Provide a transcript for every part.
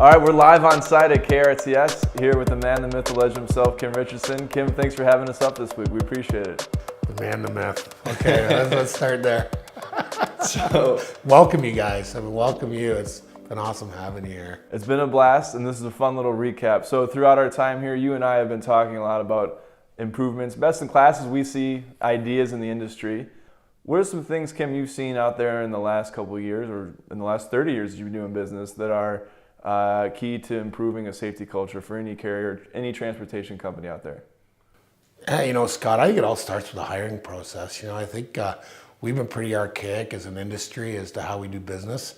All right, we're live on site at KRTS here with the man, the myth, the legend himself, Kim Richardson. Kim, thanks for having us up this week. We appreciate it. The man, the myth. Okay, let's start there. So, welcome you guys. Welcome you. It's been awesome having you here. It's been a blast, and this is a fun little recap. So throughout our time here, you and I have been talking a lot about improvements, best in classes we see, ideas in the industry. What are some things, Kim, you've seen out there in the last couple of years or in the last 30 years you've been doing business that are key to improving a safety culture for any carrier, any transportation company out there? Scott, I think it all starts with the hiring process. I think we've been pretty archaic as an industry as to how we do business.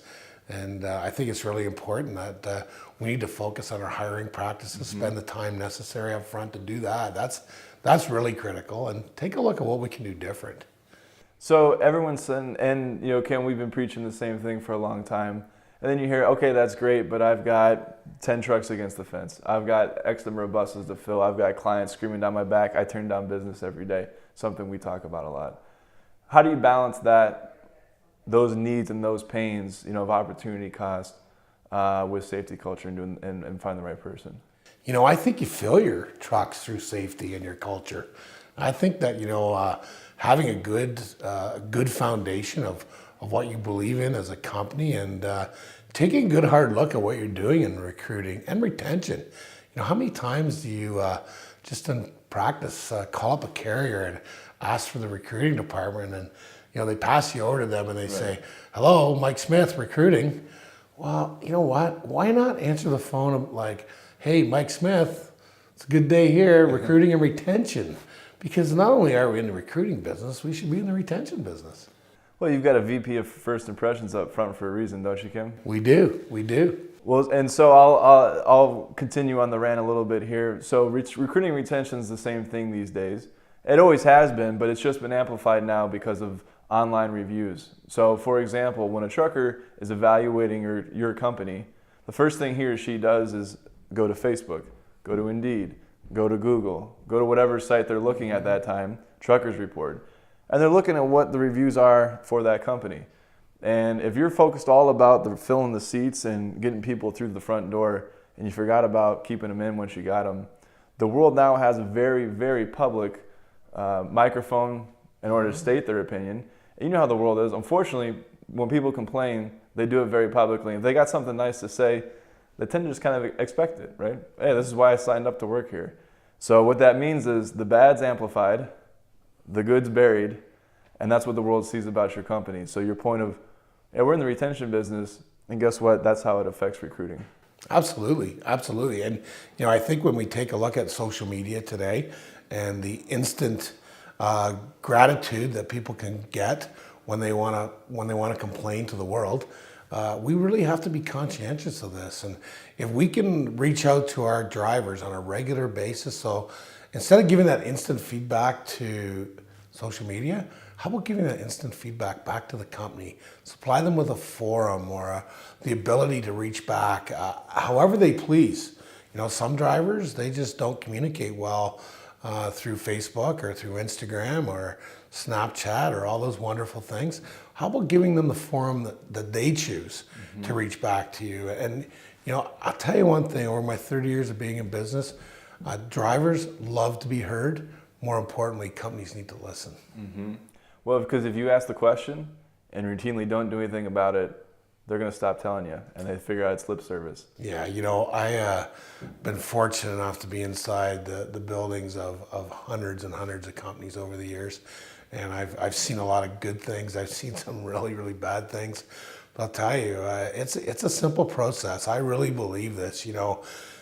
And I think it's really important that we need to focus on our hiring practices, spend the time necessary up front to do that. That's really critical. And take a look at what we can do different. So everyone's saying, and Kim, we've been preaching the same thing for a long time. And then you hear, okay, that's great, but I've got 10 trucks against the fence. I've got X number of buses to fill. I've got clients screaming down my back. I turn down business every day, something we talk about a lot. How do you balance those needs and those pains, of opportunity cost with safety culture and find the right person? I think you fill your trucks through safety and your culture. I think that, having a good foundation of what you believe in as a company and taking a good hard look at what you're doing in recruiting and retention. How many times do you just in practice call up a carrier and ask for the recruiting department and they pass you over to them and they say, "Hello, Mike Smith, recruiting." Well, you know what? Why not answer the phone like, "Hey, Mike Smith, it's a good day here, recruiting and retention." Because not only are we in the recruiting business, we should be in the retention business. Well, you've got a VP of First Impressions up front for a reason, don't you, Kim? We do. Well, and so I'll continue on the rant a little bit here. So recruiting and retention is the same thing these days. It always has been, but it's just been amplified now because of online reviews. So, for example, when a trucker is evaluating your company, the first thing he or she does is go to Facebook, go to Indeed, go to Google, go to whatever site they're looking at that time, Truckers Report. And they're looking at what the reviews are for that company. And if you're focused all about filling the seats and getting people through the front door, and you forgot about keeping them in once you got them, the world now has a very, very public microphone in order to state their opinion. And you know how the world is. Unfortunately, when people complain, they do it very publicly. If they got something nice to say, they tend to just kind of expect it, right? Hey, this is why I signed up to work here. So what that means is the bad's amplified, the good's buried, and that's what the world sees about your company. So your point of, yeah, we're in the retention business, and guess what? That's how it affects recruiting. Absolutely. And I think when we take a look at social media today and the instant gratitude that people can get when they want to complain to the world, we really have to be conscientious of this. And if we can reach out to our drivers on a regular basis, so instead of giving that instant feedback to social media, how about giving that instant feedback back to the company? Supply them with a forum or the ability to reach back however they please. Some drivers, they just don't communicate well through Facebook or through Instagram or Snapchat or all those wonderful things. How about giving them the forum that they choose to reach back to you? And, I'll tell you one thing, over my 30 years of being in business, drivers love to be heard. More importantly, companies need to listen. Well, because if you ask the question and routinely don't do anything about it, they're going to stop telling you, and they figure out it's lip service. Yeah, I've been fortunate enough to be inside the buildings of hundreds and hundreds of companies over the years, and I've seen a lot of good things. I've seen some really, really bad things. But I'll tell you, it's a simple process. I really believe this.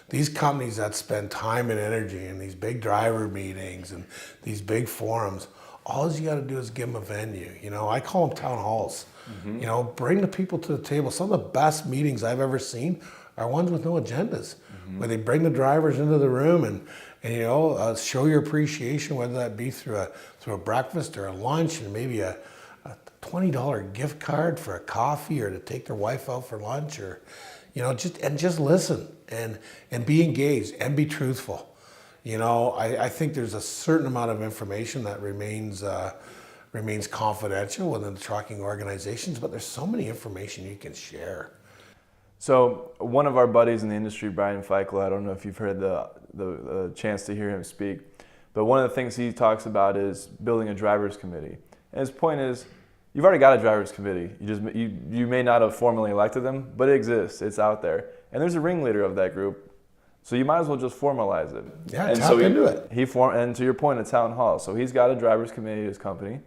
These companies that spend time and energy in these big driver meetings and these big forums, all you got to do is give them a venue. I call them town halls. Bring the people to the table. Some of the best meetings I've ever seen are ones with no agendas, where they bring the drivers into the room and show your appreciation, whether that be through a breakfast or a lunch and maybe a $20 gift card for a coffee or to take their wife out for lunch or, just listen and be engaged and be truthful. I think there's a certain amount of information that remains confidential within the trucking organizations, but there's so many information you can share. So one of our buddies in the industry, Brian Feichel, I don't know if you've heard the chance to hear him speak, but one of the things he talks about is building a driver's committee. And his point is, you've already got a driver's committee. You may not have formally elected them, but it exists. It's out there, and there's a ringleader of that group. So you might as well just formalize it. Yeah, and tap into it. And to your point, a town hall. So he's got a driver's committee at his company.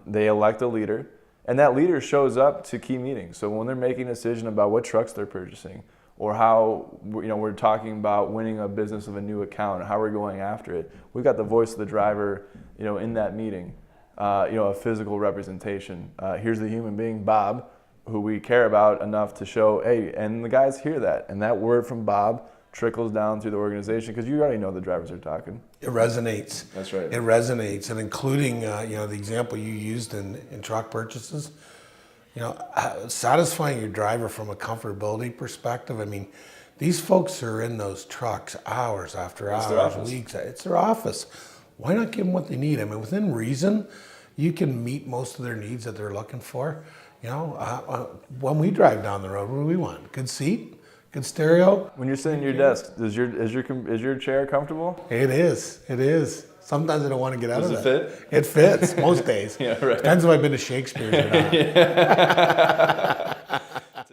They elect a leader, and that leader shows up to key meetings. So when they're making a decision about what trucks they're purchasing, or how we're talking about winning a business of a new account, how we're going after it, we've got the voice of the driver, in that meeting. A physical representation. Here's the human being, Bob, who we care about enough to show, hey, and the guys hear that, and that word from Bob trickles down through the organization because you already know the drivers are talking. It resonates. That's right. It resonates, and including the example you used in truck purchases, satisfying your driver from a comfortability perspective. I mean, these folks are in those trucks hours after hours, weeks. It's their office. Why not give them what they need? I mean, within reason, you can meet most of their needs that they're looking for. When we drive down the road, what do we want? Good seat, good stereo. When you're sitting at your desk, is your chair comfortable? It is. It is. Sometimes I don't want to get out of it. Does it fit? It fits most days. Yeah, right. Depends if I've been to Shakespeare's or not.